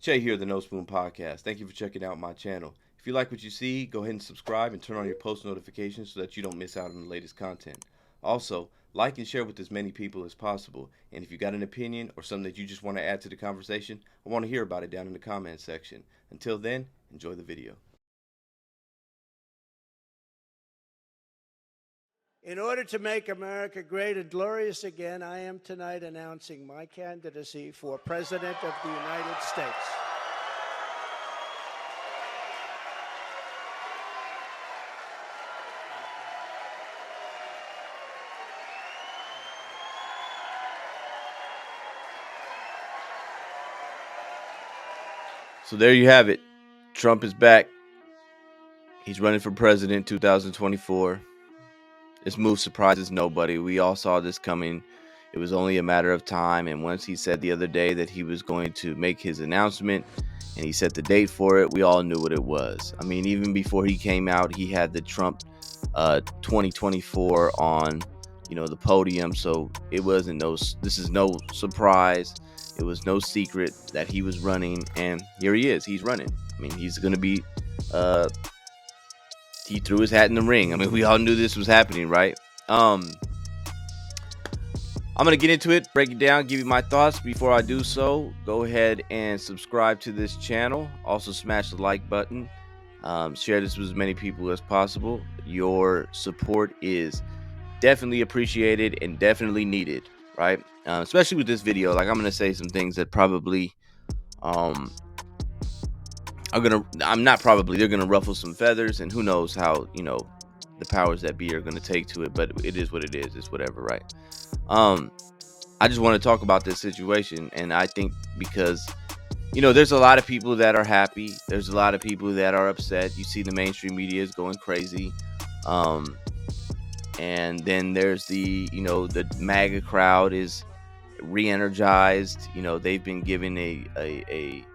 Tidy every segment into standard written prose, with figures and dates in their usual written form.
Che here, the No Spoon Podcast. Thank you for checking out my channel. If you like what you see, go ahead and subscribe and turn on your post notifications so that you don't miss out on the latest content. Also, like and share with as many people as possible. And if you got an opinion or something that you just want to add to the conversation, I want to hear about it down in the comments section. Until then, enjoy the video. In order to make America great and glorious again, I am tonight announcing my candidacy for President of the United States. So there you have it. Trump is back. He's running for president 2024. This move surprises nobody. We all saw this coming. It was only a matter of time. And once he said the other day that he was going to make his announcement and he set the date for it, we all knew what it was. I mean, even before he came out, he had the Trump 2024 on, the podium. So this is no surprise. It was no secret that he was running, and here he is. He's running. I mean, he's going to be he threw his hat in the ring. I mean, we all knew this was happening, right? I'm going to get into it, break it down, give you my thoughts. Before I do so, go ahead and subscribe to this channel. Also, smash the like button. Share this with as many people as possible. Your support is definitely appreciated and definitely needed, right? Especially with this video. Like, I'm going to say some things that probably they're gonna ruffle some feathers, and who knows how the powers that be are gonna take to it, but it is what it is. It's whatever, right? I just want to talk about this situation, and I think because there's a lot of people that are happy, there's a lot of people that are upset. You see the mainstream media is going crazy, and then there's the MAGA crowd is re-energized. They've been given a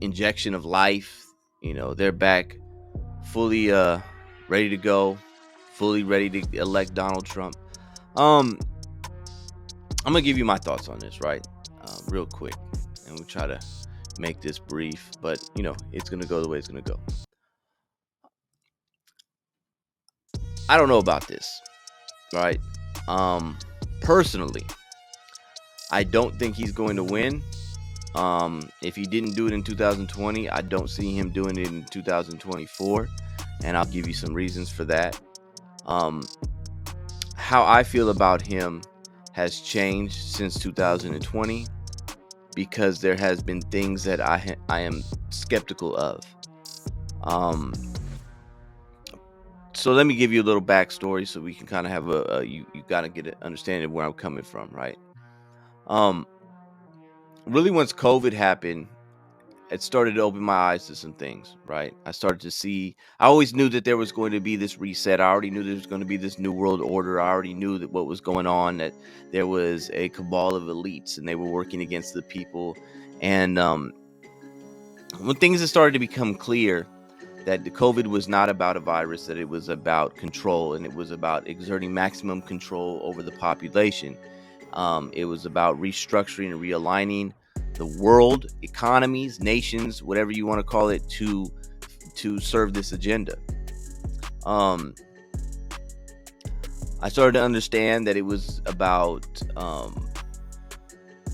injection of life. They're back fully ready to go, fully ready to elect Donald Trump. I'm gonna give you my thoughts on this, right? Real quick, and we'll try to make this brief, but it's gonna go the way it's gonna go. I don't know about this, right? Personally, I don't think he's going to win. If he didn't do it in 2020, I don't see him doing it in 2024, and I'll give you some reasons for that. How I feel about him has changed since 2020 because there has been things that I am skeptical of. So let me give you a little backstory so we can kind of have you gotta get an understanding of where I'm coming from, right? Really, once COVID happened, it started to open my eyes to some things, right? I started to see, I always knew that there was going to be this reset. I already knew there was going to be this new world order. I already knew that what was going on, that there was a cabal of elites and they were working against the people. And when things had started to become clear that the COVID was not about a virus, that it was about control, and it was about exerting maximum control over the population. It was about restructuring and realigning the world, economies, nations, whatever you want to call it, to serve this agenda. I started to understand that it was about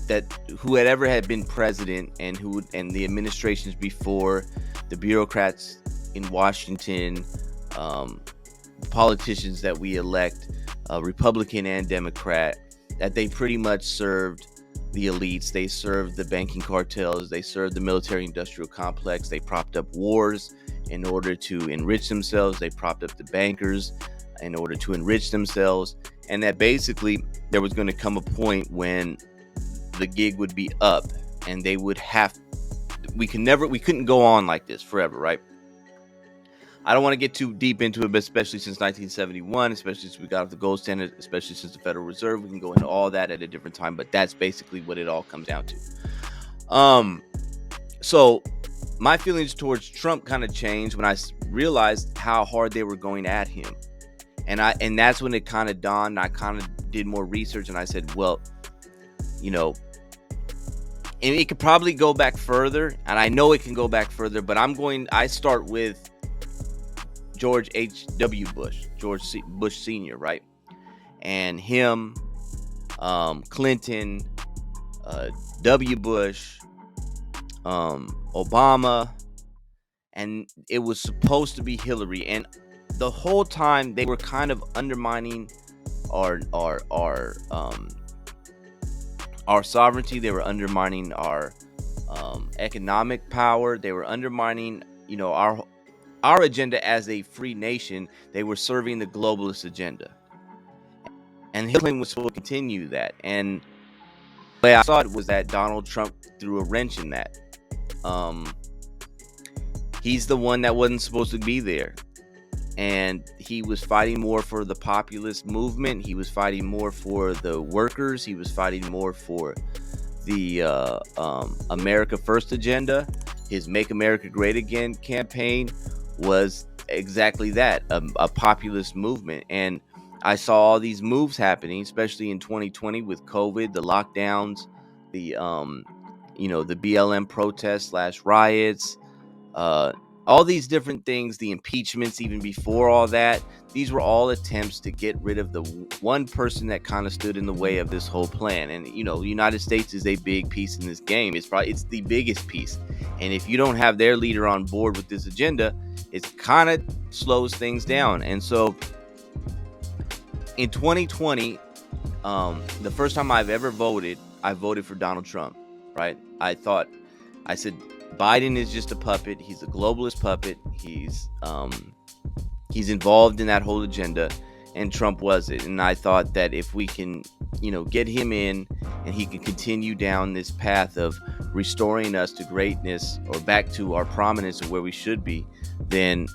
that whoever had been president and the administrations before, the bureaucrats in Washington, politicians that we elect, Republican and Democrat, that they pretty much served the elites. They served the banking cartels. They served the military-industrial complex. They propped up wars in order to enrich themselves. They propped up the bankers in order to enrich themselves. And that basically there was going to come a point when the gig would be up, and they would we couldn't go on like this forever, right? I don't want to get too deep into it, but especially since 1971, especially since we got off the gold standard, especially since the Federal Reserve, we can go into all that at a different time, but that's basically what it all comes down to. So my feelings towards Trump kind of changed when I realized how hard they were going at him. And that's when it kind of dawned. I kind of did more research, and I said, well, And it could probably go back further, and I know it can go back further, but I start with George H.W. Bush, Bush Sr., right? And him, Clinton, W. Bush, Obama, and it was supposed to be Hillary. And the whole time they were kind of undermining our sovereignty. They were undermining our economic power. They were undermining, our agenda as a free nation. They were serving the globalist agenda, and Hillary was supposed to continue that. And the way I saw it was that Donald Trump threw a wrench in that. He's the one that wasn't supposed to be there. And he was fighting more for the populist movement. He was fighting more for the workers. He was fighting more for the America First agenda. His Make America Great Again campaign was exactly that, a populist movement. And I saw all these moves happening, especially in 2020 with COVID, the lockdowns, the the BLM protests / riots, all these different things, the impeachments, even before all that. These were all attempts to get rid of the one person that kind of stood in the way of this whole plan. And the United States is a big piece in this game. It's the biggest piece. And if you don't have their leader on board with this agenda, it kind of slows things down. And so in 2020, the first time I've ever voted, I voted for Donald Trump, right? I said, Biden is just a puppet. He's a globalist puppet. He's involved in that whole agenda, and Trump was it. And I thought that if we can, get him in, and he can continue down this path of restoring us to greatness or back to our prominence of where we should be, then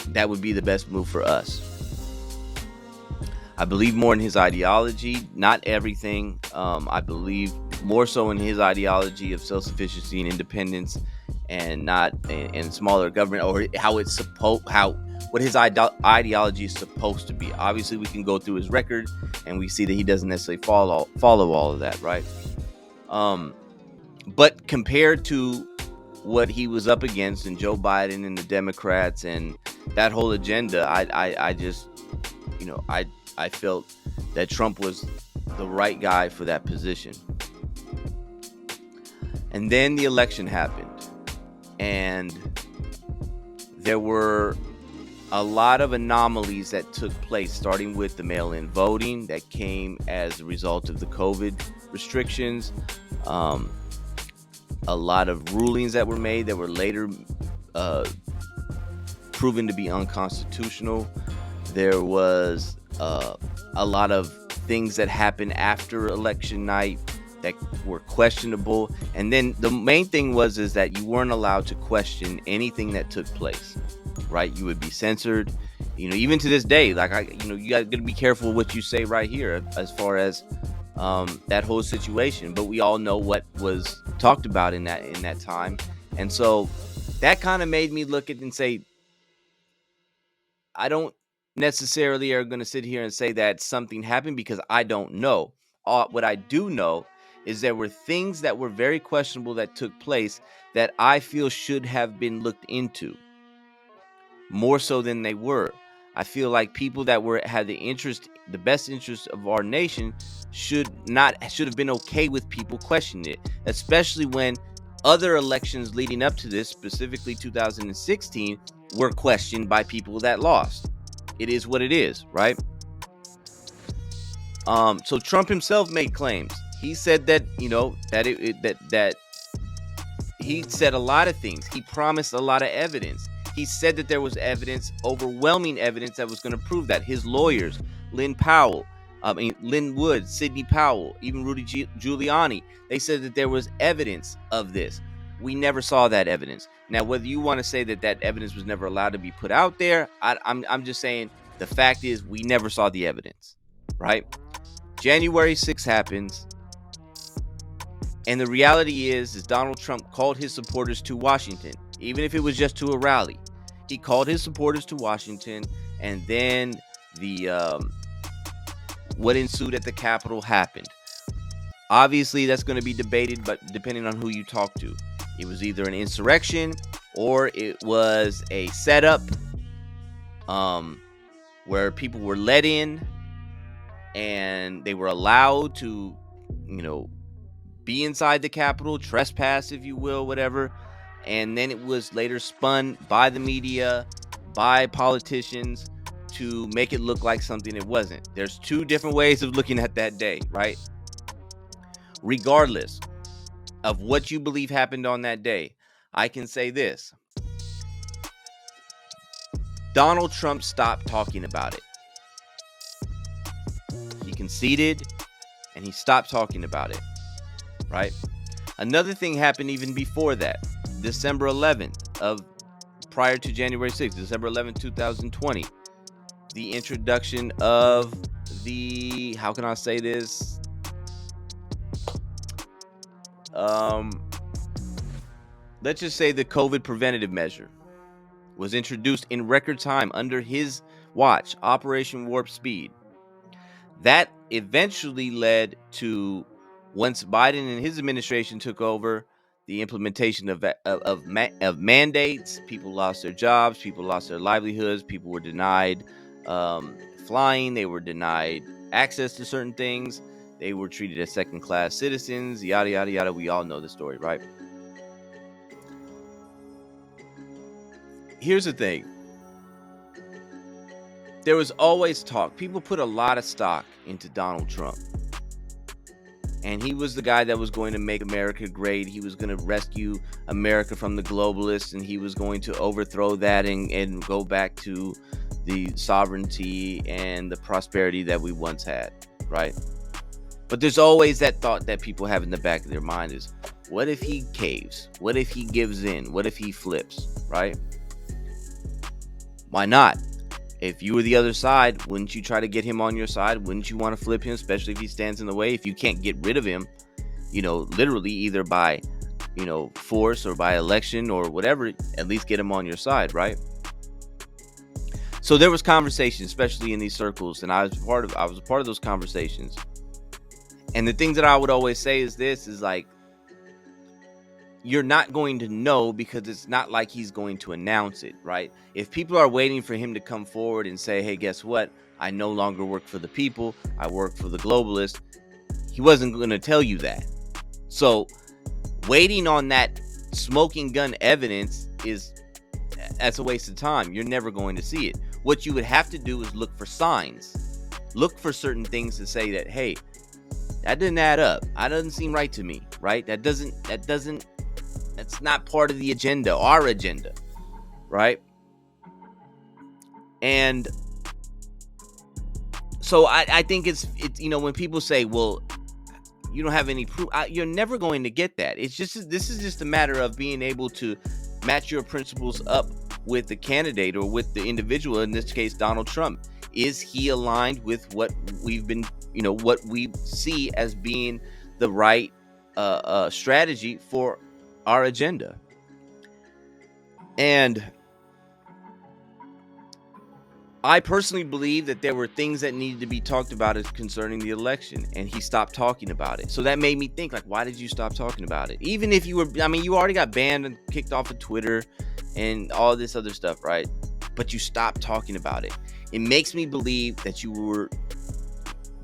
that would be the best move for us. I believe more in his ideology, not everything. I believe more so in his ideology of self-sufficiency and independence, and not in smaller government, or what his ideology is supposed to be. Obviously, we can go through his record and we see that he doesn't necessarily follow all of that, right? But compared to what he was up against, and Joe Biden and the Democrats and that whole agenda, I just I felt that Trump was the right guy for that position. And then the election happened, and there were a lot of anomalies that took place, starting with the mail-in voting that came as a result of the COVID restrictions. A lot of rulings that were made that were later proven to be unconstitutional. There was a lot of things that happened after election night that were questionable. And then the main thing is that you weren't allowed to question anything that took place, right? You would be censored, even to this day. Like, you got to be careful what you say right here as far as that whole situation. But we all know what was talked about in that time. And so that kind of made me look at it and say, I don't necessarily are going to sit here and say that something happened, because I don't know. What I do know is there were things that were very questionable that took place that I feel should have been looked into more so than they were. I feel like people that had the best interest of our nation should have been okay with people questioning it, especially when other elections leading up to this, specifically 2016, were questioned by people that lost. It is what it is, right? So Trump himself made claims. He said that that he said a lot of things. He promised a lot of evidence. He said that there was evidence, overwhelming evidence, that was going to prove that. His lawyers, Lynn Wood, Sidney Powell, even Rudy Giuliani, they said that there was evidence of this. We never saw that evidence. Now, whether you want to say that evidence was never allowed to be put out there, I'm just saying the fact is we never saw the evidence, right? January 6th happens, and the reality is Donald Trump called his supporters to Washington, even if it was just to a rally. He called his supporters to Washington, and then what ensued at the Capitol happened. Obviously, that's going to be debated, but depending on who you talk to, it was either an insurrection or it was a setup, where people were let in and they were allowed to, you know, be inside the Capitol, trespass, if you will, whatever. And then it was later spun by the media, by politicians, to make it look like something it wasn't. There's two different ways of looking at that day, right? Regardless of what you believe happened on that day, I can say this: Donald Trump stopped talking about it. He conceded and he stopped talking about it, right? Another thing happened even before that. December 11th of prior to January 6th, December 11th, 2020, the introduction of the, how can I say this? Let's just say the COVID preventative measure was introduced in record time under his watch, Operation Warp Speed. That eventually led to, once Biden and his administration took over, the implementation of mandates. People lost their jobs, people lost their livelihoods, people were denied flying, they were denied access to certain things, they were treated as second-class citizens, yada yada yada. We all know the story, right? Here's the thing. There was always talk. People put a lot of stock into Donald Trump. And he was the guy that was going to make America great. He was going to rescue America from the globalists, and he was going to overthrow that and go back to the sovereignty and the prosperity that we once had, right? But there's always that thought that people have in the back of their mind is, what if he caves? What if he gives in? What if he flips, right? Why not? If you were the other side, wouldn't you try to get him on your side? Wouldn't you want to flip him, especially if he stands in the way? If you can't get rid of him, literally either by, force or by election or whatever, at least get him on your side, right? So there was conversation, especially in these circles, and I was a part of those conversations. And the things that I would always say is like, you're not going to know because it's not like he's going to announce it, right? If people are waiting for him to come forward and say, hey, guess what? I no longer work for the people. I work for the globalists. He wasn't going to tell you that. So waiting on that smoking gun evidence that's a waste of time. You're never going to see it. What you would have to do is look for signs. Look for certain things to say that, hey, that didn't add up. That doesn't seem right to me, right? That's not part of the agenda, our agenda, right? And so I think it's when people say, well, you don't have any proof, you're never going to get that. This is just a matter of being able to match your principles up with the candidate or with the individual, in this case, Donald Trump. Is he aligned with what we've been, what we see as being the right strategy for our agenda? And I personally believe that there were things that needed to be talked about as concerning the election, and he stopped talking about it. So that made me think, like, why did you stop talking about it? Even if you already got banned and kicked off of Twitter and all this other stuff, right? But you stopped talking about it. It makes me believe that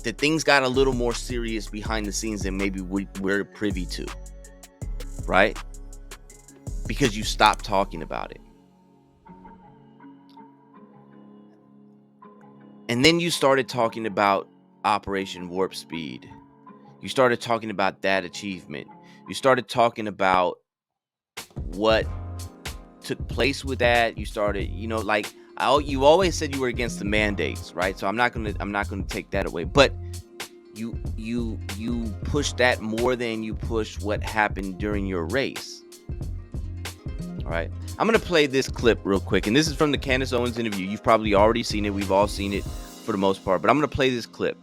that things got a little more serious behind the scenes than maybe we're privy to, right? Because you stopped talking about it. And then you started talking about Operation Warp Speed. You started talking about that achievement. You started talking about what took place with that. You started, you always said you were against the mandates, right? So I'm not gonna take that away. But you pushed that more than you pushed what happened during your race. All right. I'm going to play this clip real quick. And this is from the Candace Owens interview. You've probably already seen it. We've all seen it for the most part. But I'm going to play this clip.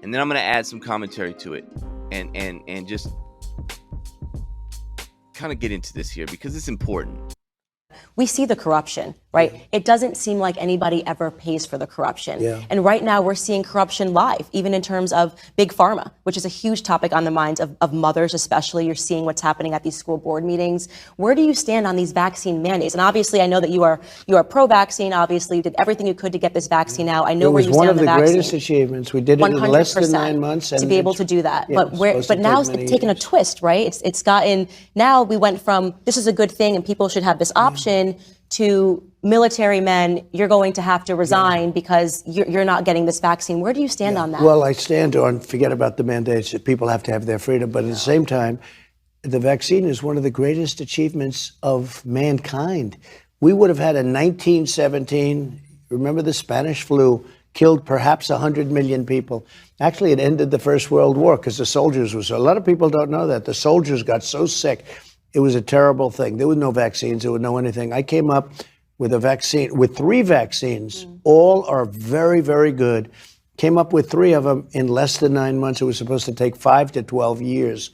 And then I'm going to add some commentary to it. And just kind of get into this here because it's important. We see the corruption, right? It doesn't seem like anybody ever pays for the corruption. And right now we're seeing corruption live, even in terms of big pharma, which is a huge topic on the minds of mothers, especially. You're seeing what's happening at these school board meetings. Where do you stand on these vaccine mandates? And obviously, I know that you are pro-vaccine. Obviously, you did everything you could to get this vaccine out. I know where you stand on the vaccine. It was one of the greatest achievements. We did it in less than 9 months. To be able to do that. But now it's taken a twist, right? It's gotten, now we went from, this is a good thing and people should have this option, to military men, you're going to have to resign because you're not getting this vaccine. Where do you stand on that? Well, I stand on, forget about the mandates, that people have to have their freedom. But at the same time, the vaccine is one of the greatest achievements of mankind. We would have had a 1917, remember the Spanish flu, killed perhaps 100 million people. Actually, it ended the First World War because the soldiers were so, a lot of people don't know that. The soldiers got so sick. It was a terrible thing. There were no vaccines. There was no anything. I came up with a vaccine, with 3 vaccines. All are very, very good. Came up with 3 of them in less than 9 months. It was supposed to take 5 to 12 years.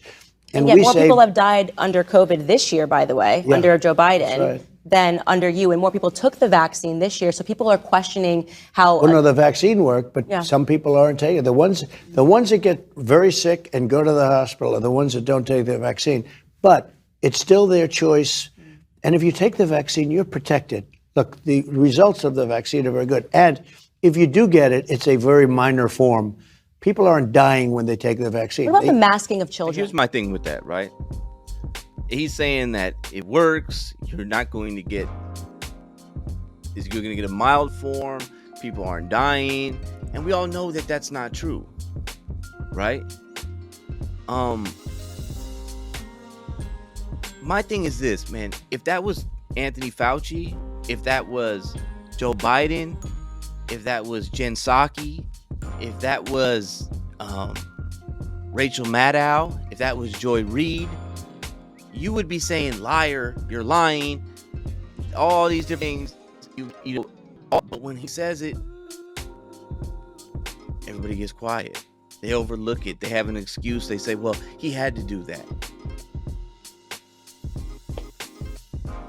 And yet more people have died under COVID this year, by the way, under Joe Biden, than under you. And more people took the vaccine this year. So people are questioning how... Well, no, the vaccine worked, but some people aren't taking it. The ones that get very sick and go to the hospital are the ones that don't take the vaccine. But it's still their choice. And if you take the vaccine, you're protected. Look, the results of the vaccine are very good. And if you do get it, it's a very minor form. People aren't dying when they take the vaccine. What about the masking of children? Here's my thing with that, right? He's saying that it works. You're not going to get... You're going to get a mild form. People aren't dying. And we all know that that's not true. Right? My thing is this, man. If that was Anthony Fauci, if that was Joe Biden, if that was Jen Psaki, if that was Rachel Maddow, if that was Joy Reid, you would be saying, liar, you're lying, all these different things. You know, but when he says it, everybody gets quiet. They overlook it. They have an excuse. They say, well, he had to do that.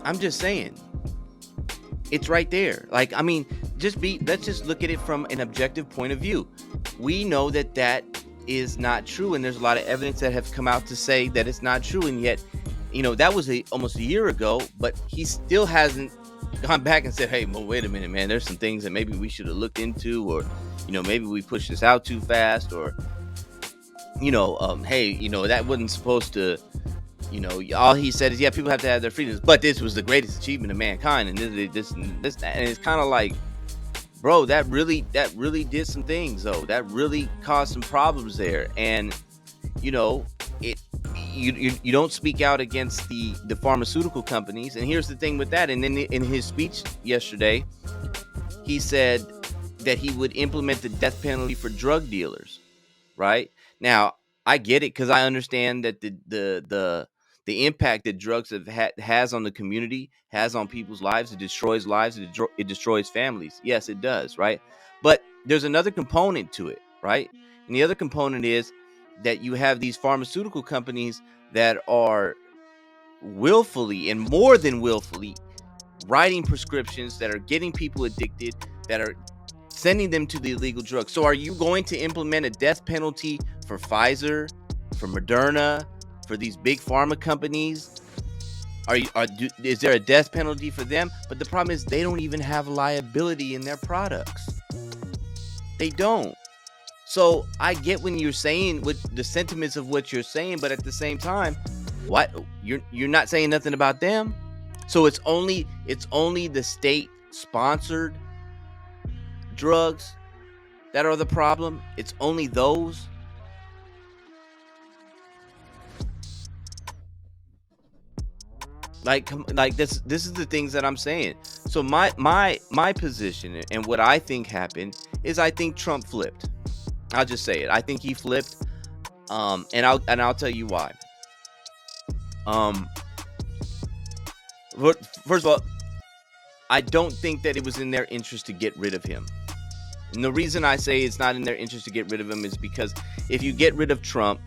I'm just saying, it's right there. Like, I mean, let's just look at it from an objective point of view. We know that that is not true, and there's a lot of evidence that have come out to say that it's not true, and yet, you know, that was almost a year ago, but he still hasn't gone back and said, hey, well, wait a minute, man, there's some things that maybe we should have looked into, or, you know, maybe we pushed this out too fast, or, you know, hey, you know, that wasn't supposed to... You know, all he said is, yeah, people have to have their freedoms, but this was the greatest achievement of mankind, and this, and it's kind of like, bro, that really did some things, though. That really caused some problems there, and you know, you don't speak out against the pharmaceutical companies, and here's the thing with that. And then in his speech yesterday, he said that he would implement the death penalty for drug dealers. Right now, I get it because I understand that the impact that drugs has on the community, has on people's lives. It destroys lives. It destroys families. Yes, it does, right? But there's another component to it, right? And the other component is that you have these pharmaceutical companies that are willfully and more than willfully writing prescriptions that are getting people addicted, that are sending them to the illegal drugs. So are you going to implement a death penalty for Pfizer, for Moderna, for these big pharma companies? Is there a death penalty for them? But the problem is they don't even have liability in their products. They don't. So I get when you're saying with the sentiments of what you're saying, but at the same time, what you're not saying nothing about them. So it's only the state sponsored drugs that are the problem. It's only those. Like this is the things that I'm saying. So my position and what I think happened is I think Trump flipped. I'll just say it. I think he flipped. And I'll tell you why. First of all, I don't think that it was in their interest to get rid of him. And the reason I say it's not in their interest to get rid of him is because if you get rid of Trump,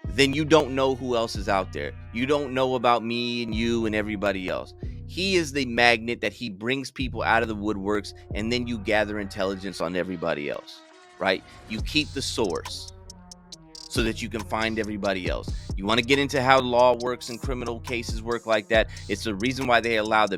then you don't know who else is out there. You don't know about me and you and everybody else. He is the magnet that he brings people out of the woodworks, and then you gather intelligence on everybody else, right? You keep the source so that you can find everybody else. You want to get into how law works and criminal cases work like that? It's the reason why they allow the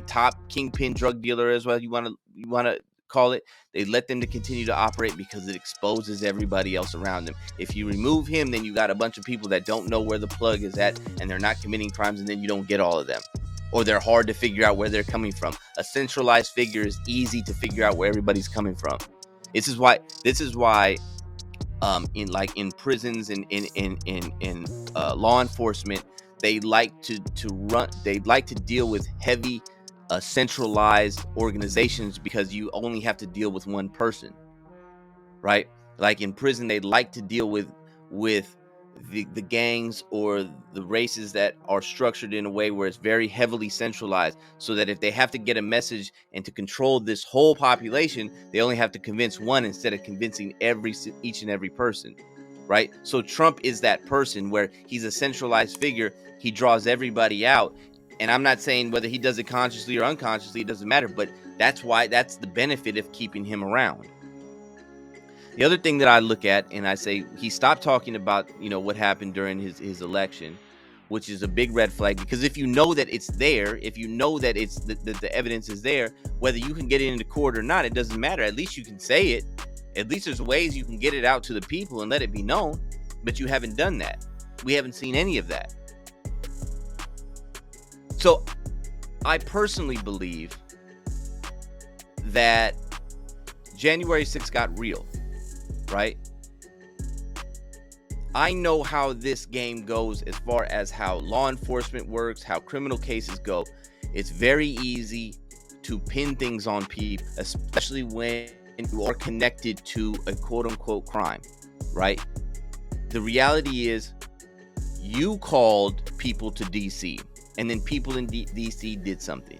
top kingpin drug dealer, as well, you want to call it. They let them to continue to operate because it exposes everybody else around them. If you remove him, then you got a bunch of people that don't know where the plug is at, and they're not committing crimes, and then you don't get all of them, or they're hard to figure out where they're coming from. A centralized figure is easy to figure out where everybody's coming from. This is why in prisons and in law enforcement, they like to deal with heavy centralized organizations, because you only have to deal with one person, right? Like in prison, they like to deal with the gangs or the races that are structured in a way where it's very heavily centralized, so that if they have to get a message and to control this whole population, they only have to convince one instead of convincing each and every person, right? So Trump is that person where he's a centralized figure. He draws everybody out. And I'm not saying whether he does it consciously or unconsciously, it doesn't matter, but that's the benefit of keeping him around. The other thing that I look at, and I say, he stopped talking about, what happened during his election, which is a big red flag, because if you know that it's there, if you know that it's the evidence is there, whether you can get it into court or not, it doesn't matter. At least you can say it. At least there's ways you can get it out to the people and let it be known, but you haven't done that. We haven't seen any of that. So I personally believe that January 6th got real, right? I know how this game goes as far as how law enforcement works, how criminal cases go. It's very easy to pin things on people, especially when you are connected to a quote-unquote crime, right? The reality is, you called people to DC, and then people in DC did something.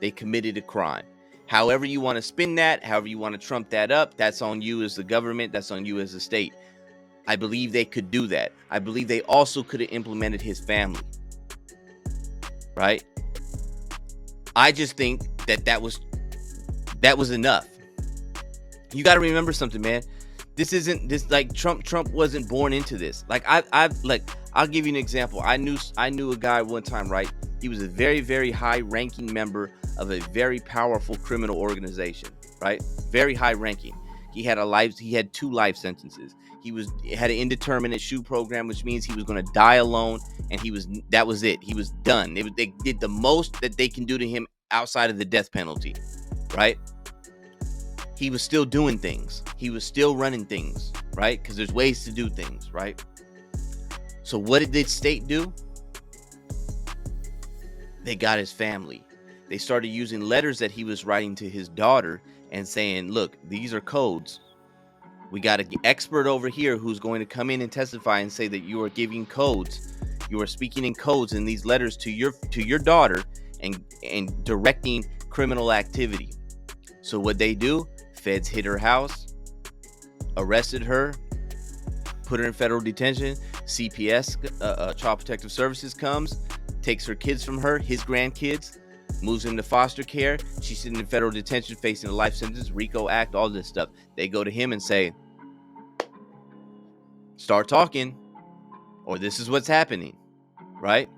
They committed a crime. However you want to spin that, however you want to trump that up, that's on you as the government, that's on you as the state. I believe they could do that. I believe they also could have implemented his family, right? I just think that was enough. You got to remember something, man. Trump wasn't born into this. I'll give you an example. I knew a guy one time, right? He was a very, very high ranking member of a very powerful criminal organization, right? Very high ranking. He had 2 life sentences. He had an indeterminate shoe program, which means he was going to die alone, and that was it. He was done. They did the most that they can do to him outside of the death penalty, right? He was still doing things. He was still running things, right? Because there's ways to do things, right? So what did the state do? They got his family. They started using letters that he was writing to his daughter and saying, look, these are codes. We got an expert over here who's going to come in and testify and say that you are giving codes. You are speaking in codes in these letters to your daughter and directing criminal activity. So what they do? Feds hit her house, arrested her, put her in federal detention. CPS, Child Protective Services, comes, takes her kids from her, his grandkids, moves him to foster care. She's sitting in federal detention facing a life sentence, RICO Act, all this stuff. They go to him and say, start talking, or this is what's happening, right?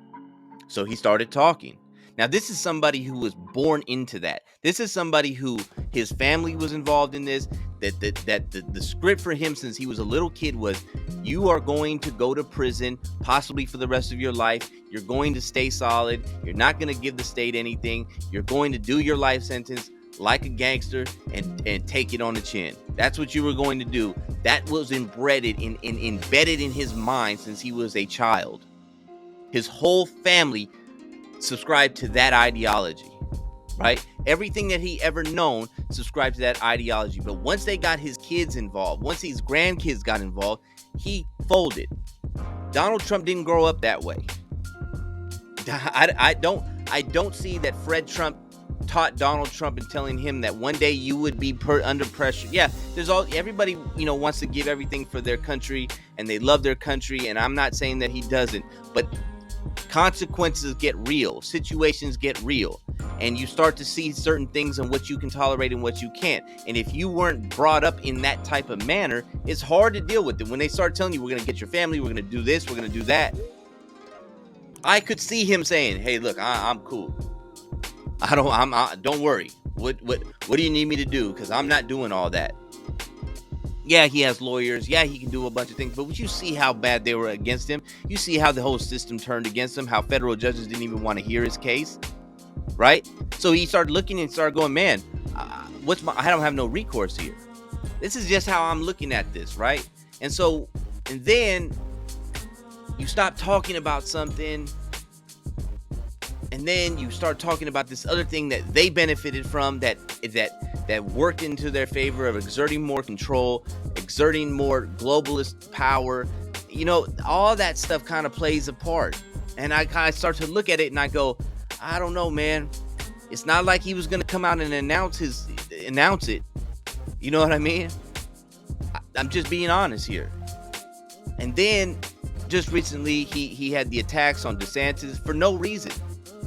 So he started talking. Now, this is somebody who was born into that. This is somebody who his family was involved in this. The script for him since he was a little kid was, you are going to go to prison, possibly for the rest of your life. You're going to stay solid. You're not going to give the state anything. You're going to do your life sentence like a gangster and take it on the chin. That's what you were going to do. That was embedded in his mind since he was a child. His whole family subscribed to that ideology, right? Everything that he ever known subscribed to that ideology. But once they got his kids involved, once his grandkids got involved, he folded. Donald Trump didn't grow up that way. I don't see that Fred Trump taught Donald Trump and telling him that one day you would be under pressure. Yeah, everybody wants to give everything for their country and they love their country, and I'm not saying that he doesn't, but consequences get real, situations get real, and you start to see certain things and what you can tolerate and what you can't. And if you weren't brought up in that type of manner, it's hard to deal with it. When they start telling you, we're going to get your family, we're going to do this, we're going to do that, I could see him saying, hey, look, I'm cool. Don't worry. What do you need me to do? Because I'm not doing all that. Yeah, he has lawyers. Yeah, he can do a bunch of things. But would you see how bad they were against him? You see how the whole system turned against him, how federal judges didn't even want to hear his case, right? So he started looking and started going, man, I don't have no recourse here. This is just how I'm looking at this, right? And then you stop talking about something, and then you start talking about this other thing that they benefited from, that worked into their favor of exerting more control, exerting more globalist power. You know, all that stuff kind of plays a part. And I kind of start to look at it and I go, I don't know, man. It's not like he was going to come out and announce it. You know what I mean? I'm just being honest here. And then just recently he had the attacks on DeSantis for no reason.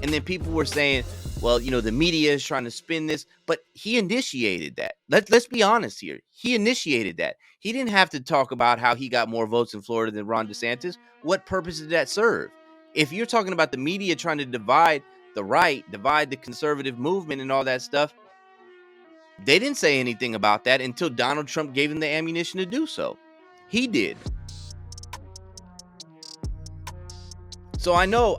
And then people were saying, well, you know, the media is trying to spin this, but he initiated that. Let's be honest here. He initiated that. He didn't have to talk about how he got more votes in Florida than Ron DeSantis. What purpose did that serve? If you're talking about the media trying to divide the right, divide the conservative movement and all that stuff, they didn't say anything about that until Donald Trump gave them the ammunition to do so. He did. So I know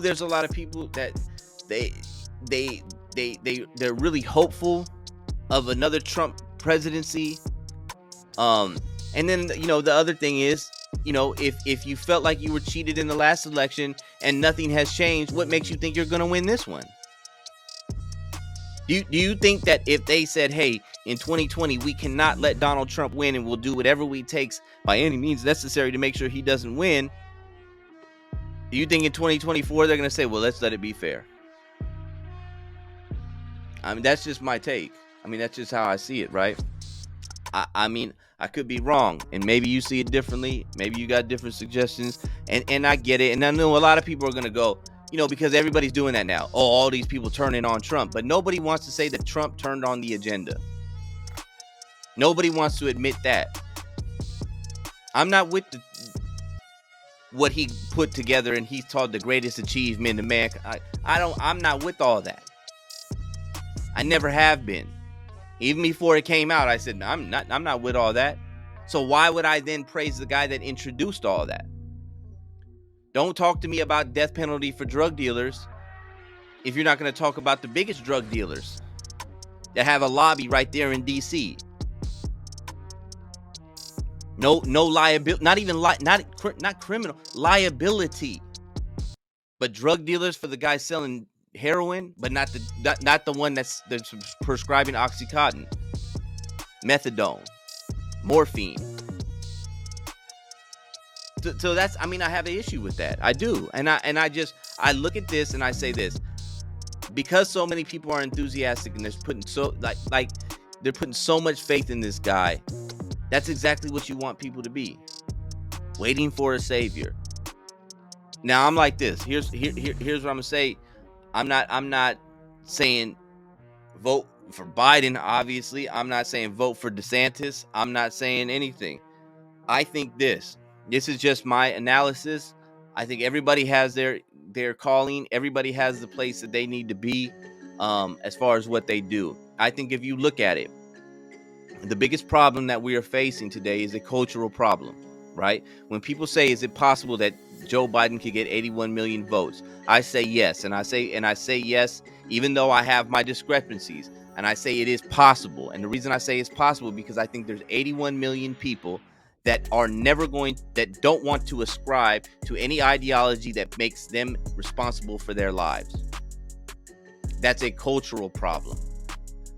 there's a lot of people that they're really hopeful of another Trump presidency. And then, you know, the other thing is, you know, if you felt like you were cheated in the last election and nothing has changed, what makes you think you're going to win this one? Do you think that if they said, hey, in 2020, we cannot let Donald Trump win and we'll do whatever we takes by any means necessary to make sure he doesn't win, do you think in 2024 they're going to say, well, let's let it be fair? I mean, that's just my take. I mean, that's just how I see it, right? I mean, I could be wrong, and maybe you see it differently. Maybe you got different suggestions, and I get it. And I know a lot of people are going to go, you know, because everybody's doing that now. Oh, all these people turning on Trump. But nobody wants to say that Trump turned on the agenda. Nobody wants to admit that. I'm not with what he put together and he's called the greatest achievement in man. I'm not with all that. I never have been. Even before it came out, I said, I'm not with all that. So why would I then praise the guy that introduced all that? Don't talk to me about death penalty for drug dealers if you're not going to talk about the biggest drug dealers that have a lobby right there in DC. No liability, not criminal liability, but drug dealers for the guy selling heroin, but not the one that's prescribing Oxycontin, methadone, morphine. So that's, I mean, I have an issue with that. I do, and I look at this and I say this, because so many people are enthusiastic and they're putting they're putting so much faith in this guy. That's exactly what you want people to be, waiting for a savior. Now I'm like this. Here's what I'm gonna say. I'm not saying vote for Biden. Obviously, I'm not saying vote for DeSantis. I'm not saying anything. I think this is just my analysis. I think everybody has their calling. Everybody has the place that they need to be, as far as what they do. I think if you look at it, the biggest problem that we are facing today is a cultural problem, right? When people say, is it possible that Joe Biden could get 81 million votes? I say yes. And I say yes, even though I have my discrepancies, and I say it is possible. And the reason I say it's possible, because I think there's 81 million people that don't want to ascribe to any ideology that makes them responsible for their lives. That's a cultural problem.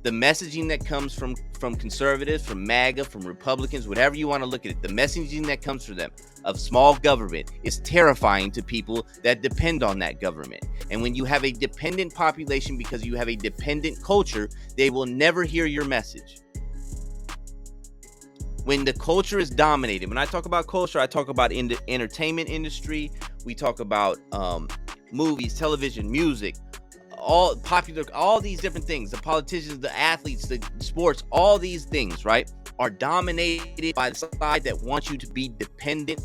The messaging that comes from conservatives, from MAGA, from Republicans, whatever you want to look at it, the messaging that comes from them of small government is terrifying to people that depend on that government. And when you have a dependent population, because you have a dependent culture, they will never hear your message. When the culture is dominated, when I talk about culture, I talk about in the entertainment industry. We talk about movies, television, music, all popular, all these different things. The politicians, the athletes, the sports, all these things, right, are dominated by the side that wants you to be dependent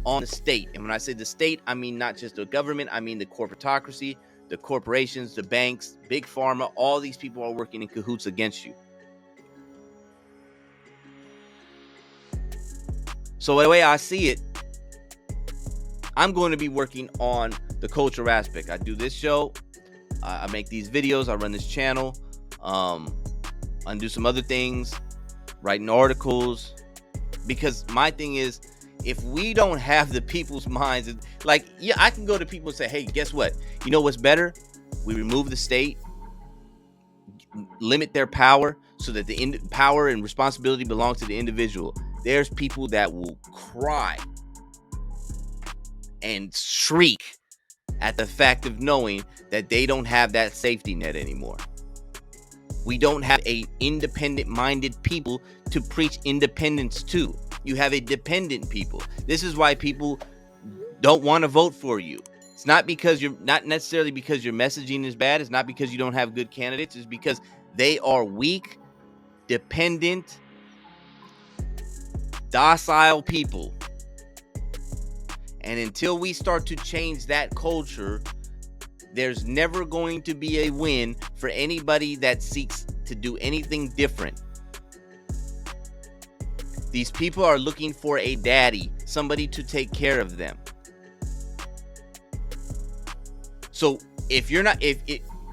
on the state. And when I say the state, I mean not just the government, I mean the corporatocracy, the corporations, the banks, big pharma. All these people are working in cahoots against you. So the way I see it, I'm going to be working on the culture aspect. I do this show, I make these videos, I run this channel, I do some other things, writing articles, because my thing is, if we don't have the people's minds, like, yeah, I can go to people and say, hey, guess what? You know what's better? We remove the state, limit their power so that the power and responsibility belongs to the individual. There's people that will cry and shriek at the fact of knowing that they don't have that safety net anymore. We don't have a independent-minded people to preach independence to. You have a dependent people. This is why people don't want to vote for you. It's not because not necessarily because your messaging is bad. It's not because you don't have good candidates. It's because they are weak, dependent, docile people. And until we start to change that culture, there's never going to be a win for anybody that seeks to do anything different. These people are looking for a daddy, somebody to take care of them. So if you're not,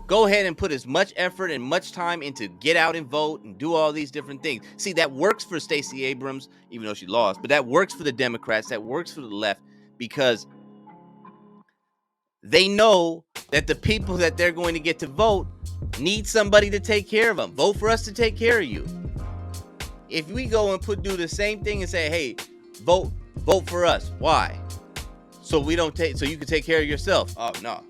go ahead and put as much effort and much time into get out and vote and do all these different things. See, that works for Stacey Abrams, even though she lost, but that works for the Democrats, that works for the left, because they know that the people that they're going to get to vote need somebody to take care of them. Vote for us to take care of you. If we go and do the same thing and say, hey, vote for us. Why? So we don't take, so you can take care of yourself. Oh, no.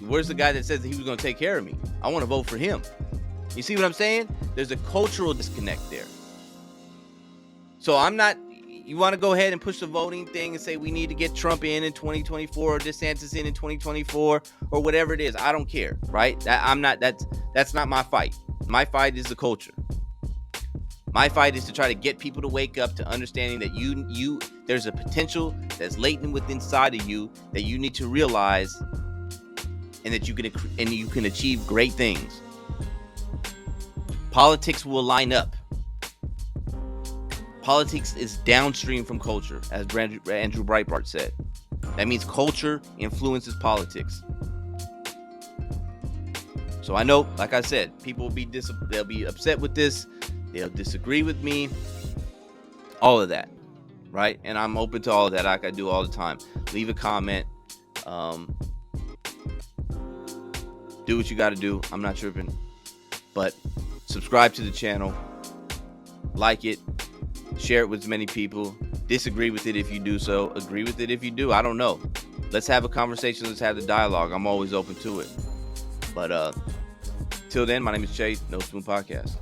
Where's the guy that says that he was going to take care of me? I want to vote for him. You see what I'm saying? There's a cultural disconnect there. So you want to go ahead and push the voting thing and say we need to get Trump in 2024 or DeSantis in 2024 or whatever it is. I don't care, right? That's not my fight. My fight is the culture. My fight is to try to get people to wake up to understanding that there's a potential that's latent within inside of you that you need to realize, and that you can achieve great things. Politics will line up. Politics is downstream from culture, as Andrew Breitbart said. That means culture influences politics. So I know, like I said, people will they'll be upset with this. They'll disagree with me. All of that, right? And I'm open to all of that, like I do all the time. Leave a comment. Do what you got to do. I'm not tripping. But subscribe to the channel. Like it. Share it with as many people. Disagree with it if you do so. Agree with it if you do. I don't know. Let's have a conversation. Let's have the dialogue. I'm always open to it. But till then, my name is Chase. No Spoon Podcast.